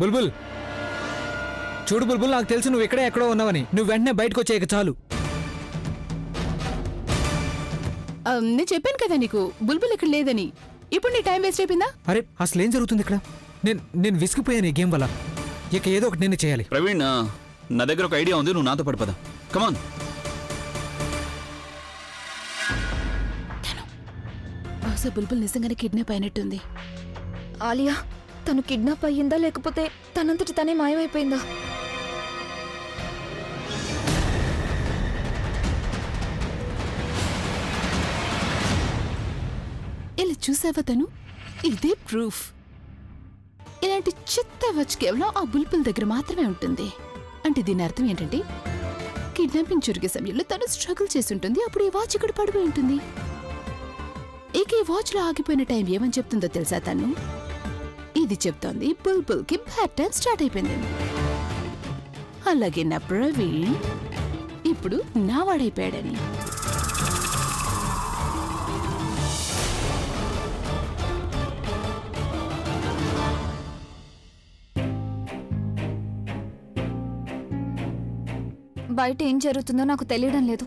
బుల్బుల్ చూడు బుల్బుల్, నాకు తెలుసు నువ్వు ఇక్కడే ఎక్కడో ఉన్నావని. నువ్వు వెంటనే బయటకు వచ్చేయక చాలు. నేను చెప్పాను కదా నీకు బుల్బుల్ ఇక్కడ లేదని. ఇప్పుడు నీ టైం వేస్ట్ అయిపోయిందా? అరే అసలు ఏం జరుగుతుంది ఇక్కడ? నేను విసిగిపోయాను ఈ గేమ్ వల్ల. ఇక ఏదో ఒకటి నేను చేయాలి. ప్రవీణ్, నా దగ్గర ఒక ఐడియా ఉంది, నువ్వు నాతో పడిపోదా. కమాన్. బహుశా బుల్బుల్ నిజంగానే కిడ్నాప్ అయినట్టుంది. ఆలియా తను కిడ్నాప్ అయ్యిందా లేకపోతే తనంతటి తనే మాయమైపోయిందా? ఇలా చూసావా తను? ఇదే ప్రూఫ్. ఇలాంటి చిత్త వాచ్ కేవలం ఆ బుల్బుల్ దగ్గర మాత్రమే ఉంటుంది. అంటే దీని అర్థం ఏంటంటే కిడ్నాపింగ్ జరిగే సమయంలో తను స్ట్రగుల్ చేసి ఉంటుంది. అప్పుడు ఈ వాచ్ ఇక్కడ పడిపోయి ఉంటుంది. ఇక ఈ వాచ్ లో ఆగిపోయిన టైం ఏమని చెప్తుందో తెలుసా తను? ఇది చెప్తోంది బుల్బుల్ కి బ్యాడ్ టైం స్టార్ట్ అయిపోయింది. అలాగే నా ప్రవీణ్ ఇప్పుడు నా వాడైపోయాడని. బయట ఏం జరుగుతుందో నాకు తెలియడం లేదు.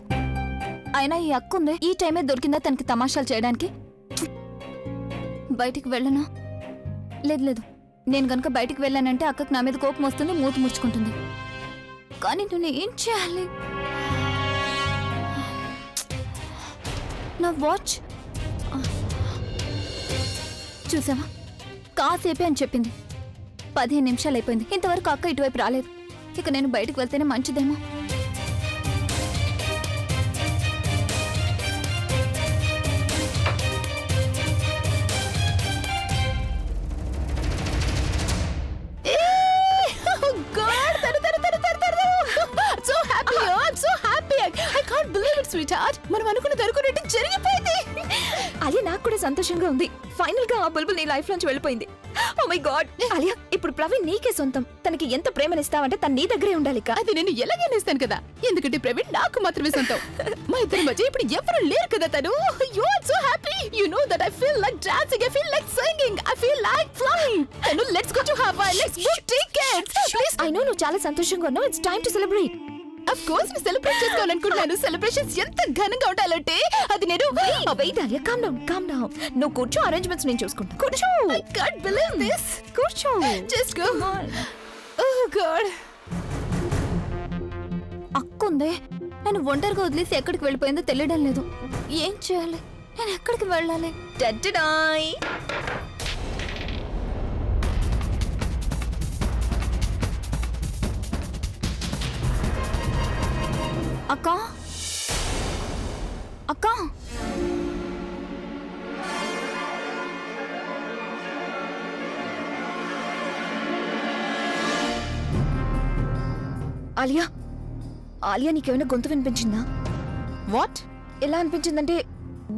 అయినా ఈ అక్క ఉందే, ఈ టైమే దొరికిందా తనకి తమాషాలు చేయడానికి? బయటికి వెళ్ళనా? లేదు, నేను గనక బయటికి వెళ్ళానంటే అక్కకు నా మీద కోపం వస్తుంది, మూతి ముడుచుకుంటుంది. కానీ నేను ఏం చేయాలి? నా వాచ్ చూసావా, కాసేపే అని చెప్పింది. 15 నిమిషాలు అయిపోయింది, ఇంతవరకు అక్క ఇటువైపు రాలేదు. ఇక నేను బయటకు వెళ్తేనే మంచిదేమో. మనం అనుకున్న దొరుకున్నట్టు జరిగిపోయింది. అలియా నాకు కూడా సంతోషంగా ఉంది. ఫైనల్ గా ఆ బుల్బుల్ నీ లైఫ్ లోంచి వెళ్ళిపోయింది. ఓ మై గాడ్ అలియా, ఇప్పుడు ప్రవీణ్ నీకే సొంతం. తనకి ఎంత ప్రేమనిస్తావంటే తను నీ దగ్గరే ఉండాలి. అది నేను ఎలాగైనా ఇస్తాను కదా, ఎందుకంటే ప్రవీణ్ నాకు మాత్రమే సొంతం. మా ఇద్దరి మధ్య ఇప్పుడు ఎవరు లేరు కదా. తను you are so happy. You know that I feel like dancing, I feel like singing, I feel like flying. తను let's go to Hawaii, let's book tickets please. I know నువ్వు చాలా సంతోషంగా ఉన్నావు. It's time to celebrate. Of course నేను celebrate చేసుకోవాలనుకుంటున్నాను. Celebrations ఎంత ఘనంగా ఉండాలంటే అది నేను వెయిట్ అలియా, కామ్ డౌన్. నువ్వు కూర్చో, అరేంజ్మెంట్స్ నేను చూసుకుంటా. కూర్చో. I can't believe this. కూర్చో. Just go. Oh God. అక్కుందే, నేను ఒంటరిగా వదిలేసి ఎక్కడికి వెళ్ళిపోయిందో తెలియడం లేదు. ఏం చేయాలి? నేను ఎక్కడికి వెళ్ళాలి? డడ్డడాయ్. అక్క అక్క ఆలియా, నీకేమైనా గొంతు వినిపించిందా? వాట్? ఎలా అనిపించిందంటే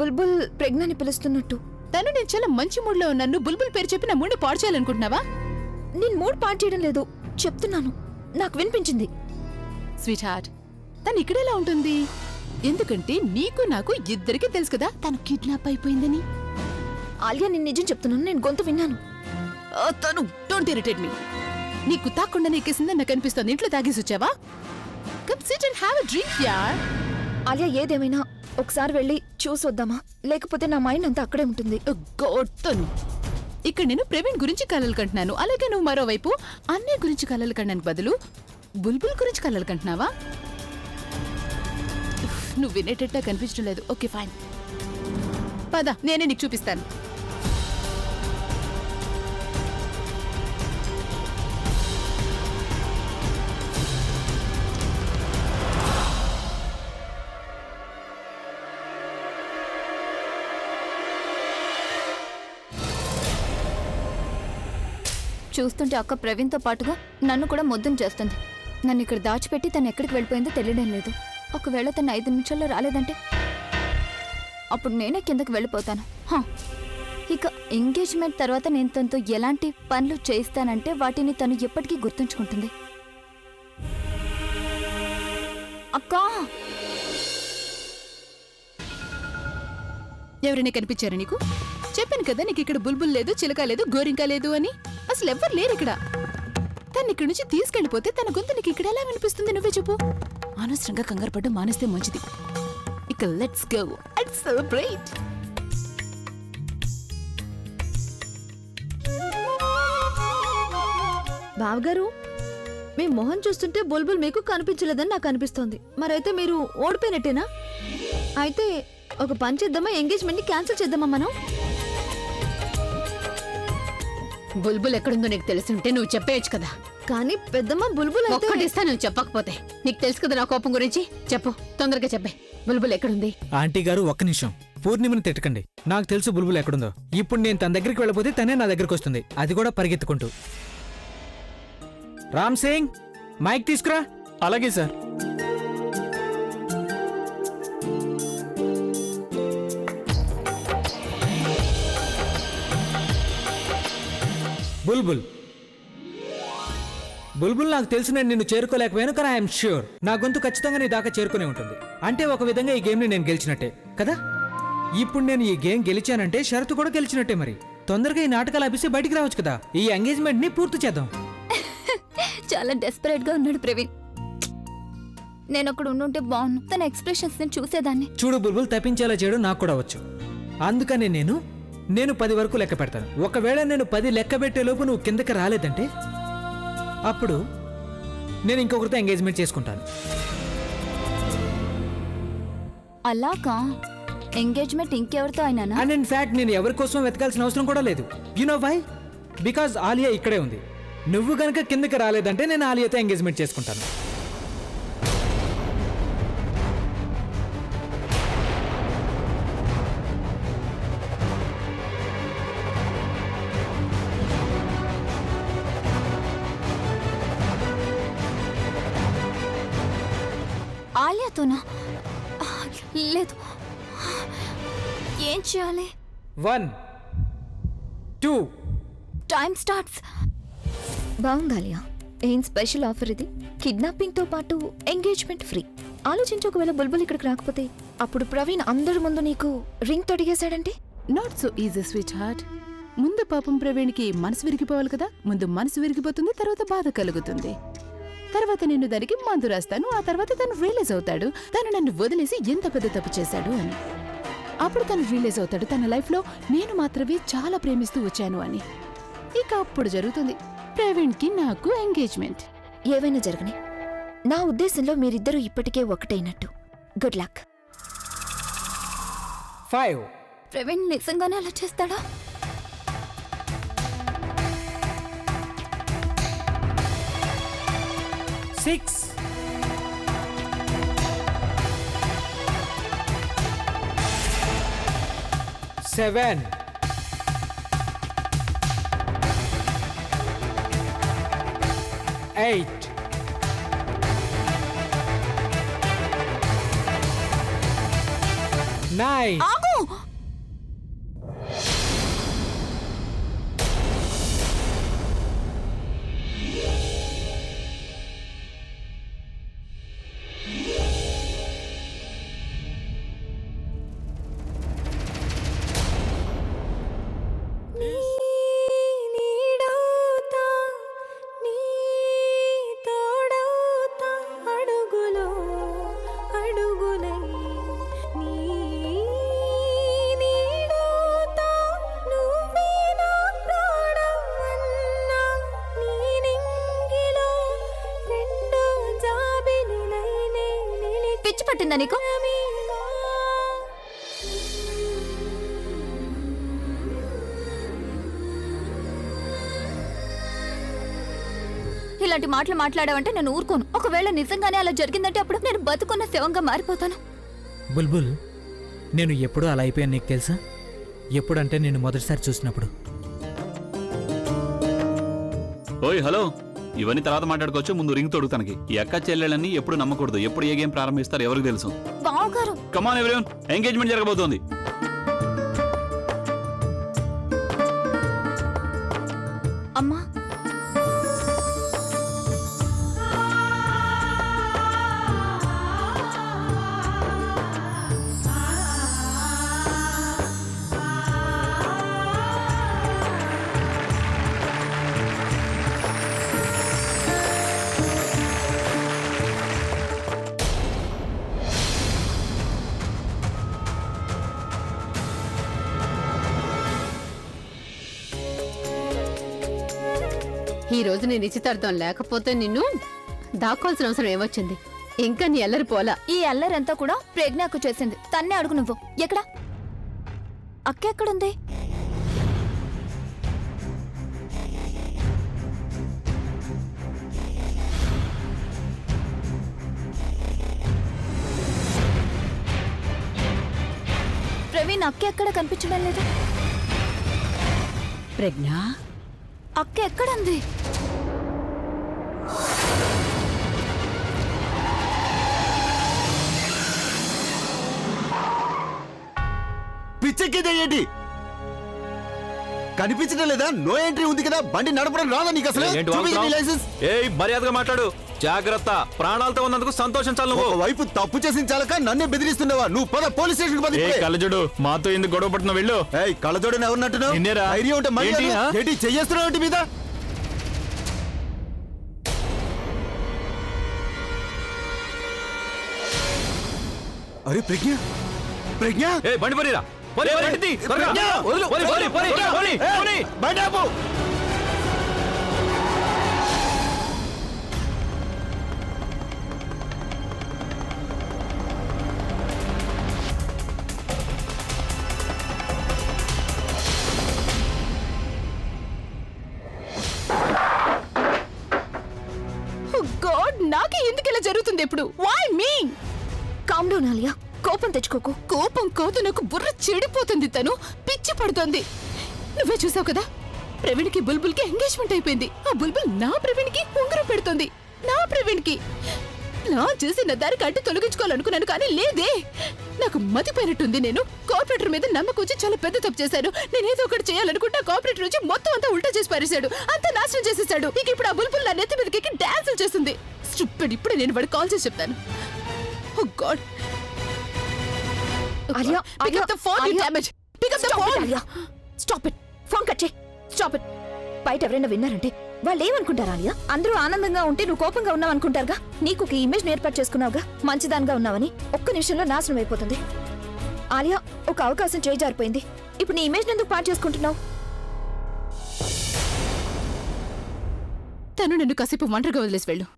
బుల్బుల్ ప్రెగ్నెంట్ పిలుస్తున్నట్టు. తను నేను చాలా మంచి మూడ్ లో ఉన్నాను. బుల్బుల్ పేరు చెప్పి నా మూడ్ పాడు చేయాలనుకుంటున్నావా? నేను మూడ్ పాడు చేయడం లేదు, చెప్తున్నాను. నాకు వినిపించింది. స్వీట్ హార్ట్, తను ఇక్కడెలా ఉంటుంది? ఎందుకంటే నీకు నాకు ఇద్దరికి తెలుసు కదా తను కిడ్నాప్ అయిపోయిందని. ఆలియా, నేను నిజం చెప్తున్నాను, నేను గొంతు విన్నాను. తను డోంట్ ఇరిటేట్ మీ. నీకు తాక్కుండానే ఎక్కేసిందని నాకు అనిపిస్తుంది. ఇంట్లో తాగేసి వచ్చావా? Come SIT and have a drink యార్. ఆలియా, ఏదేమైనా ఒకసారి వెళ్ళి చూసొద్దామా? లేకపోతే నా మైండ్ అంతా అక్కడే ఉంటుంది. తను ఇక్కడ నేను ప్రవీణ్ గురించి కలలు కంటున్నాను. అలాగే నువ్వు మరోవైపు అన్నయ్య గురించి కలలు కనడానికి బదులు బుల్బుల్ గురించి కలలు కంటున్నావా? నువ్వు వినేటట్టు కనిపించడం లేదు. ఓకే ఫైన్, పద, నేనే నీకు చూపిస్తాను. చూస్తుంటే అక్క ప్రవీణ్తో పాటుగా నన్ను కూడా మొద్దును చేస్తుంది. నన్ను ఇక్కడ దాచిపెట్టి తను ఎక్కడికి వెళ్ళిపోయిందో తెలియడం లేదు. ఒకవేళ తను 5 నిమిషాల్లో రాలేదంటే అప్పుడు నేనే కిందకి వెళ్ళిపోతాను. ఇక ఎంగేజ్మెంట్ తర్వాత నేను తనతో ఎలాంటి పనులు చేయిస్తానంటే వాటిని తను ఎప్పటికీ గుర్తుంచుకుంటుంది. అక్కా, ఎవరైనా కనిపించారా నీకు? చెప్పాను కదా నీకు ఇక్కడ బుల్బుల్ లేదు, చిలక లేదు, గోరింక లేదు అని. అసలు ఎవ్వరు లేరు ఇక్కడ. తను ఇక్కడి నుంచి తీసుకెళ్లిపోతే తన గొంతు నీకు ఇక్కడ ఎలా వినిపిస్తుంది? నువ్వే చెప్పు. అనవసరంగా కంగారు పడ్డం మానేస్తే మంచిది. ఇక లెట్స్ గో అండ్ సెలబ్రేట్. బావగారు, మీ మొహం చూస్తుంటే బుల్బుల్ మీకు కనిపించలేదని నాకు అనిపిస్తోంది. మరైతే మీరు ఓడిపోయినట్టేనా? అయితే ఒక పని చేద్దామా, ఎంగేజ్మెంట్ ని క్యాన్సిల్ చేద్దామా మనం? బుల్బుల్ ఎక్కడుందో నీకు తెలుసుంటే నువ్వు చెప్పేయచ్చు కదా. కానీ పెద్దమ్మ, బుల్బుల్ అయితే ఒక్కటిస్తా నువ్వు చెప్పకపోతే. నీకు తెలుసు కదా నా కోపం గురించి. చెప్పు, తొందరగా చెప్పే. బుల్బుల్ ఎక్కడుంది? ఆంటీ గారు ఒక్క నిమిషం, పూర్ణిమని తిట్టకండి. నాకు తెలుసు బుల్బుల్ ఎక్కడుందో. ఇప్పుడు నేను తన దగ్గరికి వెళ్ళిపోతే తనే నా దగ్గరికి వస్తుంది, అది కూడా పరిగెత్తుకుంటూ. రామ్ సింగ్, మైక్ తీసుకురా. అలాగే సార్. బుల్బుల్ బుల్బుల్, నాకు తెలుసు నేను నిన్ను చేరుకోలేకపోయాను, కానీ ఐఎమ్ ష్యూర్ నా గొంతు ఖచ్చితంగా నీ దాకా చేరుకునే ఉంటుంది. అంటే ఒక విధంగా ఈ గేమ్ని నేను గెలిచినట్టే కదా. ఇప్పుడు నేను ఈ గేమ్ గెలిచానంటే షరతు కూడా గెలిచినట్టే. మరి తొందరగా ఈ నాటకాలు ఆపేసి బయటికి రావచ్చు కదా. ఈ ఎంగేజ్మెంట్ ని పూర్తి చేద్దాం. చాలా డెస్పరేట్ గా ఉన్నాడు ప్రవీణ్. నేను అక్కడ ఉండుంటే బాగున్నాను. తన ఎక్స్ప్రెషన్స్ ని చూసేదాన్ని. చూడు బుల్బుల్, తప్పించేలా చేయడం నాకు కూడా వచ్చు. అందుకని నేను 10 వరకు లెక్క పెడతాను. ఒకవేళ నేను 10 లెక్క పెట్టే లోపు నువ్వు కిందకి రాలేదంటే అప్పుడు నేను ఇంకొకరితో ఎంగేజ్మెంట్ చేసుకుంటాను. అలాగా? ఎంగేజ్మెంట్ ఇంకెవరితో అయినా? అండ్ ఇన్ ఫ్యాక్ట్ నేను ఎవరి కోసం వెతకాల్సిన అవసరం కూడా లేదు. You know why? Because Alia ఇక్కడే ఉంది. నువ్వు గనక కిందకి రాలేదంటే నేను ఆలియాతో ఎంగేజ్మెంట్ చేసుకుంటాను. ఆలియాతోనా? లేదు. ఏం చేయాలి? 1 2 టైం స్టార్ట్స్. బాగుందాలియా. ఏం స్పెషల్ ఆఫర్ ఇది? కిడ్నాపింగ్ తో పాటు ఎంగేజ్మెంట్ ఫ్రీ. ఆలోచించి, ఒకవేళ బుల్బుల్ ఇక్కడికి రాకపోతే అప్పుడు ప్రవీణ్ అందరి ముందు నీకు రింగ్ తొడిగేశాడంటే? Not so easy sweetheart. ముందు పాపం ప్రవీణ్కి మనసు విరిగిపోవాలి కదా. ముందు మనసు విరిగిపోతుంది, తర్వాత బాధ కలుగుతుంది. తర్వాత నేను దానికి మందు రాస్తాను. ఆ తర్వాత తను రియలైజ్ అవుతాడు తను నన్ను వదిలేసి ఎంత పెద్ద తప్పు చేశాడు అని. అప్పుడు తను రియలైజ్ అవుతాడు తన లైఫ్లో నేను మాత్రమే చాలా ప్రేమిస్తూ వచ్చాను అని. ఇక అప్పుడు జరుగుతుంది ప్రవీణ్కి నాకు ఎంగేజ్మెంట్. ఏవైనా జరగని, నా ఉద్దేశంలో మీరిద్దరూ ఇప్పటికే ఒకటైనట్టు. Good luck. 5 ప్రవీణ్ నిజంగానే అలా చేస్తాడా? 6 7 8 9 పిచ్చి పట్టిందా నీకు? ఇలాంటి మాటలు మాట్లాడావంటే నేను ఊరుకోను. ఒకవేళ నిజంగానే అలా జరిగిందంటే అప్పుడు నేను బతుకున్న శవంగా మారిపోతాను. బుల్బుల్, నేను ఎప్పుడూ అలా అయిపోయాను నీకు తెలుసా? ఎప్పుడంటే నేను మొదటిసారి చూసినప్పుడు. ఓయ్ హలో, ఇవన్నీ తర్వాత మాట్లాడుకోవచ్చు. ముందు రింగ్ తోడు తనకి. ఈ అక్క చెల్లెళ్ళని ఎప్పుడు నమ్మకూడదు. ఎప్పుడు ఏ గేమ్ ప్రారంభిస్తారు ఎవరికి తెలుసు. బావగారు, కమాన్ ఎవరీవన్, ఎంగేజ్మెంట్ జరగబోతోంది. అమ్మా ఈ రోజు నీ నిశ్చితార్థం లేకపోతే నిన్ను దాక్కోవాల్సిన అవసరం ఏమొచ్చింది? ఇంకా నీ ఎల్లరి పోలా. ఈ అల్లరంతా కూడా ప్రజ్ఞకు చేసింది. తన్నే అడుగు నువ్వు. ఎక్కడా అక్క ఎక్కడుంది? ప్రవీణ్, అక్క ఎక్కడ కనిపించడం లేదు. ప్రజ్ఞ, అక్క ఎక్కడుంది? పిచ్చెక్కిదే ఏంటి? కనిపించడం లేదా? నో ఎంట్రీ ఉంది కదా, బండి నడపడం రాదా నీకు అసలు? ఏంటి చూపించు నీ వాగుతున్నావ్? లైసెన్స్. ఏయ్, మర్యాదగా మాట్లాడు. జాగ్రత్త, ప్రాణాలతో ఉన్నందుకు సంతోషించాలి నువ్వు. వైపు తప్పు చేసిన చాలక నన్నే బెదిరిస్తున్నావా? నువ్వు పద పోలీస్ స్టేషన్ పద. ఏ కళ్ళజోడు, మాతో ఎందుకు గొడవ పడుతున్నావు? వెళ్ళు. ఏయ్, కళ్ళజోడని ఎవరినట్టున్నావు? నిన్నేరా? ధైర్యం ఉంటే మర్యాద. ఏంటి, ఆ? ఏంటి చెయ్యేస్తున్నావు ఇంటి మీద? అరే ప్రజ్ఞ, ప్రజ్ఞ, ఏ బండి పోనీరా. పోనీ, బండి తీ, త్వరగా. ప్రజ్ఞ! వదిలు, పోనీ, పోనీ, పోనీ, పోనీ, ఏయ్, పోనీ. బండి ఆపు. గాడ్, నాకే ఎందుకు ఇలా జరుగుతుంది ఇప్పుడు? Why me? Calm down Alia, కోపం తెచ్చుకోకు. కోపం కాదు, నాకు బుర్ర చెడిపోతుంది. తను పిచ్చి పడుతోంది. నువ్వే చూసావు కదా, ప్రవీణ్ కి బుల్బుల్ కి ఎంగేజ్మెంట్ అయిపోయింది. ఆ బుల్బుల్ నా ప్రవీణ్ కి ఉంగరం పెడుతోంది. నా ప్రవీణ్ కి నా చేసిన దారికి అడ్డు తొలగించుకోవాలనుకున్నాను, కానీ లేదే. నాకు మతిపోయినట్టుంది. నేను కార్పొరేటర్ మీద నమ్మకం వచ్చి చాలా పెద్ద తప్పు చేశాను. నేనేదో ఒకటి చేయాలనుకుంటే కార్పొరేటర్ వచ్చి మొత్తం అంతా ఉల్టా చేసి పారేశాడు. అంతా నాశనం చేసేసాడు. ఇక ఇప్పుడు ఆ బుల్బుల్ నా నెత్తి మీదకి డాన్సులు చేస్తుంది. స్టూపిడ్. ఇప్పుడే నేను వాడికి కాల్ చేసి చెప్తాను. Oh God. Alia, Pick up the phone, you damage. Pick up the phone. Stop it. Phone cut చేయి. Stop it. బయట ఎవరైనా విన్నారంటే వాళ్ళు ఏమనుకుంటారు ఆలియా? అందరూ ఆనందంగా ఉంటే నువ్వు కోపంగా ఉన్నావు అనుకుంటారుగా. నీకు ఒక ఇమేజ్ ఏర్పాటు చేసుకున్నావుగా, మంచిదానిగా ఉన్నావని. ఒక్క నిమిషంలో నాశనం అయిపోతుంది. ఆలియా, ఒక అవకాశం చేయి జారిపోయింది. ఇప్పుడు నీ ఇమేజ్ ఎందుకు పాటు చేసుకుంటున్నావు? తను నిన్ను కాసేపు ఒంటరిగా వదిలేసి వెళ్ళు.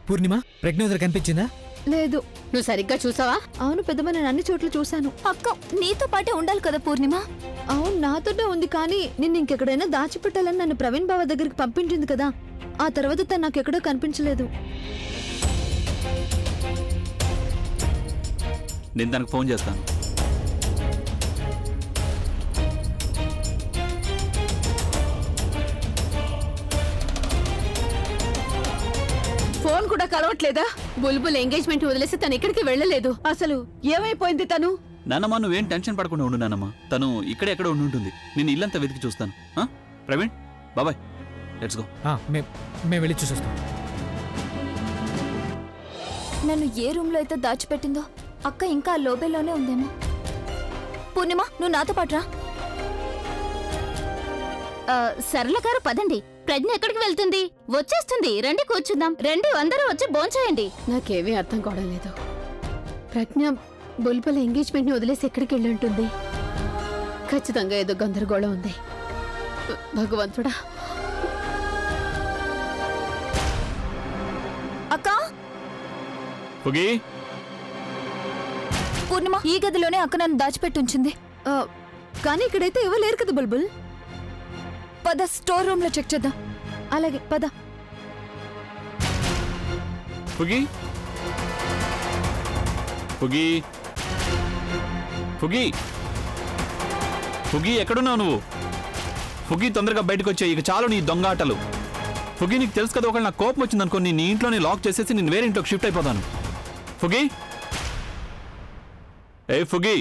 పూర్ణిమ, ప్రజ్ఞ వదిలి కనిపించిందా? లేదు. నువ్వు సరిగ్గా చూసావా? అవును పెద్దమ్మ, నేను అన్ని చోట్ల చూశాను. అక్క నీతో పాటే ఉండాలి కదా పూర్ణిమ. అవును, నాతోనే ఉంది, కానీ నిన్ను ఇంకెక్కడైనా దాచిపెట్టాలని నన్ను ప్రవీణ్ బావ దగ్గరికి పంపించింది కదా. ఆ తర్వాత తను నాకెక్కడో కనిపించలేదు. నేను తనకు ఫోన్ చేస్తాను. ఫోన్ కూడా కలవట్లేదా? బుల్బుల్ ఎంగేజ్మెంట్ వదిలేసి తను ఎక్కడికి వెళ్ళలేదు. అసలు ఏమైపోయింది తను? నాన్నమ్మ, నువ్వేం టెన్షన్ పడకుండా ఉండు నాన్నమ్మ. తను ఇక్కడే ఎక్కడ ఉండి ఉంటుంది. నేను ఇల్లంతా వెతికి చూస్తాను. ఆ? ప్రవీణ్, బాబాయ్, లెట్స్ గో. మేము వెళ్ళి చూసొస్తాం. నన్ను ఏ రూమ్ లో అయితే దాచిపెట్టిందో అక్క ఇంకా ఆ లోబేలోనే ఉందేమో. పూర్ణిమ, నువ్వు నాతో పాటురా. సరళ గారు పదండి. ప్రజ్ఞ ఎక్కడికి వెళ్తుంది? వచ్చేస్తుంది. రండి కూర్చుందాం. రండి, అందరూ వచ్చి భోంచేయండి. నాకేమీ అర్థం కావడం లేదు. ప్రజ్ఞ బుల్బుల్ ఎంగేజ్మెంట్ ని వదిలేసి ఎక్కడికి వెళ్ళి ఉంటుంది? ఖచ్చితంగా ఏదో గందరగోళం ఉంది. భగవంతుడా. అక్క, ఫుగి, పూర్ణిమ, ఈ గదిలోనే అక్క నన్ను దాచిపెట్టి ఉంచింది. కానీ ఇక్కడైతే ఎవరు లేరు కదా బుల్బుల్. పద, స్టోర్ రూమ్ లో చెక్ చేద్దాం. అలాగే పద. ఫుగి, ఫుగి, ఫుగి, ఫుగి, ఎక్కడున్నావు నువ్వు? ఫుగి, తొందరగా బయటకు వచ్చాయి. ఇక చాలు నీ దొంగ ఆటలు. ఫుగి, నీకు తెలుసు కదా, ఒకవేళ నాకు కోపం వచ్చిందనుకో, నీ ఇంట్లోనే లాక్ చేసేసి నేను వేరే ఇంట్లోకి షిఫ్ట్ అయిపోతాను. ఫుగి, ఏ ఫుగి,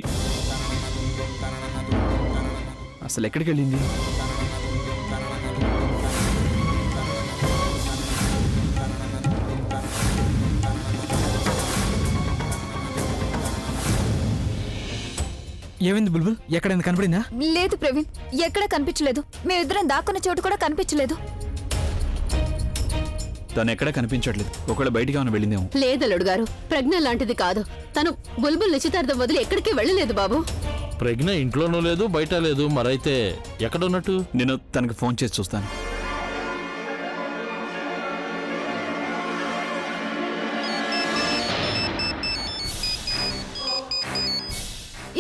అసలు ఎక్కడికి వెళ్ళింది? ఏమైంది బుల్బుల్? ఎక్కడైనా కనపడిందా? లేదు ప్రవీణ్, ఎక్కడ కనిపించలేదు. మేమిద్దరం దాక్కున్న చోటు కూడా కనిపించలేదు. తను ఎక్కడా కనిపించట్లేదు. ఒకవేళ బయటికి ఏమైనా వెళ్ళిందేమో. లేదల్లుడు గారు, ప్రజ్ఞ లాంటిది కాదు. తను బుల్బుల్ నిశ్చితార్థం వదిలి ఎక్కడికి వెళ్ళలేదు బాబు. ప్రజ్ఞ ఇంట్లోనూ లేదు, బయట లేదు. మరైతే ఎక్కడున్నట్టు? నేను తనకి ఫోన్ చేసి చూస్తాను.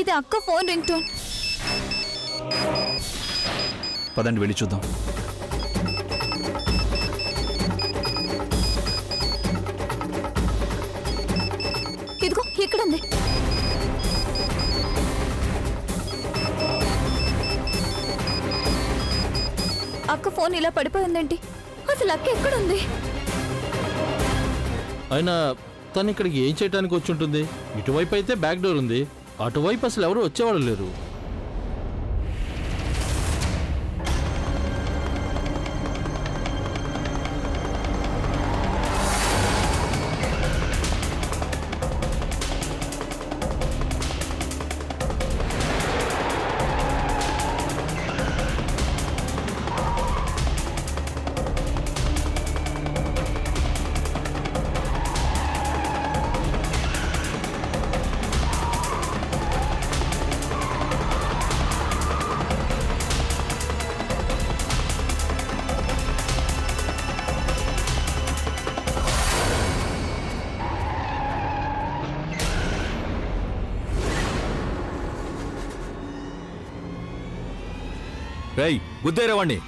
ఇది అక్క ఫోన్ రింగ్ టోన్. పదండి వెళ్ళి చూద్దాం. ఇదిగో ఇక్కడ ఉంది. అక్క ఫోన్ ఇలా పడిపోయిందేంటి? అసలు అక్క ఎక్కడుంది? అయినా తను ఇక్కడికి ఏం చేయడానికి వచ్చి ఉంటుంది? ఇటువైపు అయితే బ్యాక్ డోర్ ఉంది, అటువైపు అసలు ఎవరు వచ్చేవాళ్ళు లేరు. రేయ్, గుద్దేరేవాణ్ణి.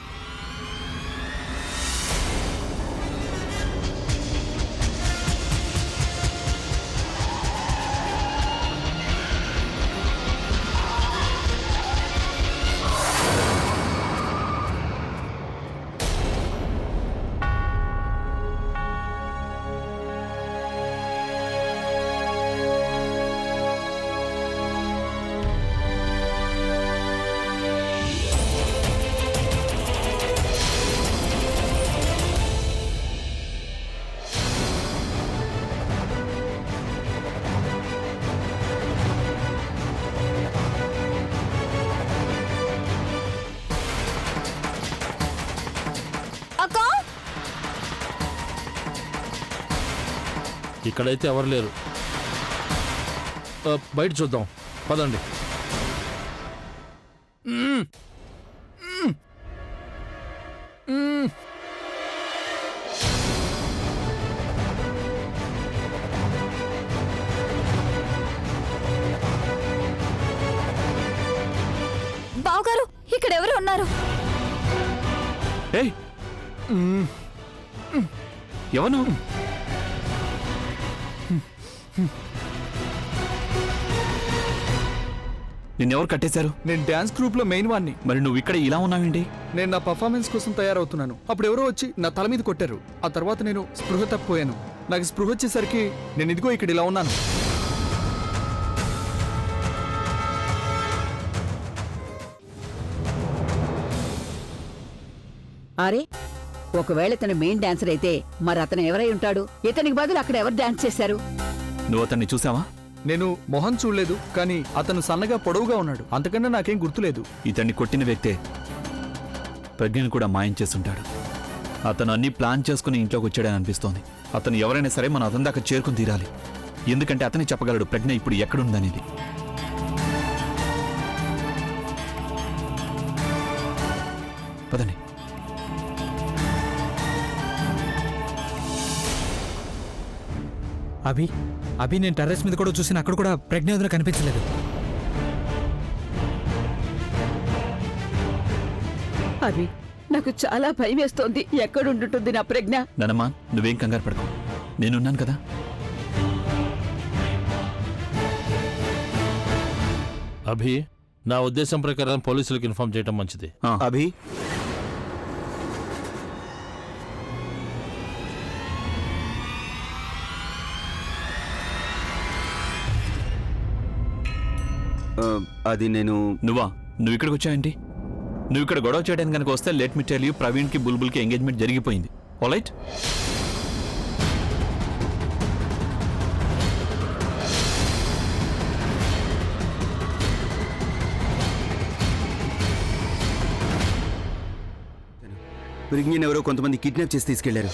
అక్క ఇక్కడైతే ఎవరు లేరు. బయట చూద్దాం, పదండి. బావగారు, ఇక్కడ ఎవరు ఉన్నారు? ఏయ్, ఎవరు? నిన్నెవరు కట్టేశారు? నేను డాన్స్ గ్రూప్ లో మెయిన్ వాడిని. మరి నువ్వు ఇక్కడ ఇలా ఉన్నావేంటి? నేను నా పర్ఫార్మెన్స్ కోసం తయారవుతున్నాను. అప్పుడు ఎవరో వచ్చి నా తల మీద కొట్టారు. ఆ తర్వాత నేను స్పృహ తప్పిపోయాను. నాకు స్పృహ వచ్చేసరికి నేను ఇదిగో ఇక్కడ ఇలా ఉన్నాను. అరే, ఒకవేళ ఇతను మెయిన్ డాన్సర్ అయితే మరి అతను ఎవరై ఉంటాడు? ఇతనికి బదులు అక్కడ ఎవరు డాన్స్ చేశారు? నువ్వు అతన్ని చూసావా? నేను మొహం చూడలేదు, కానీ అతను సన్నగా పొడవుగా ఉన్నాడు. అంతకన్నా నాకేం గుర్తులేదు. ఇతన్ని కొట్టిన వ్యక్తే ప్రజ్ఞను కూడా మాయం చేస్తుంటాడు. అతను అన్ని ప్లాన్ చేసుకుని ఇంట్లోకి వచ్చాడని అనిపిస్తోంది. అతను ఎవరైనా సరే మనం అతని దాకా చేరుకుని తీరాలి. ఎందుకంటే అతనే చెప్పగలడు ప్రజ్ఞ ఇప్పుడు ఎక్కడుందనేది. పదండి. అభి నేను టెర్రస్ మీద కూడా చూసిన, అక్కడ కూడా ప్రజ్ఞ వదిన కనిపించలేదు. అవి నాకు చాలా భయం వేస్తోంది. ఎక్కడుంటుంది నా ప్రజ్ఞ? నానమ్మా, నువ్వేం కంగారు పడకు, నేనున్నాను కదా. అభి, నా ఉద్దేశం ప్రకారం పోలీసులకు ఇన్ఫార్మ్ చేయడం మంచిది. అభి, అది నేను నువ్వు ఇక్కడికి వచ్చావేంటి? నువ్వు ఇక్కడ గొడవ చేయడానికి కనుక వస్తే లెట్ మీ టెల్ యూ, ప్రవీణ్కి బుల్బుల్కి ఎంగేజ్మెంట్ జరిగిపోయింది. ఆల్రైట్? ప్రజ్ఞని ఎవరో కొంతమంది కిడ్నాప్ చేసి తీసుకెళ్లారు.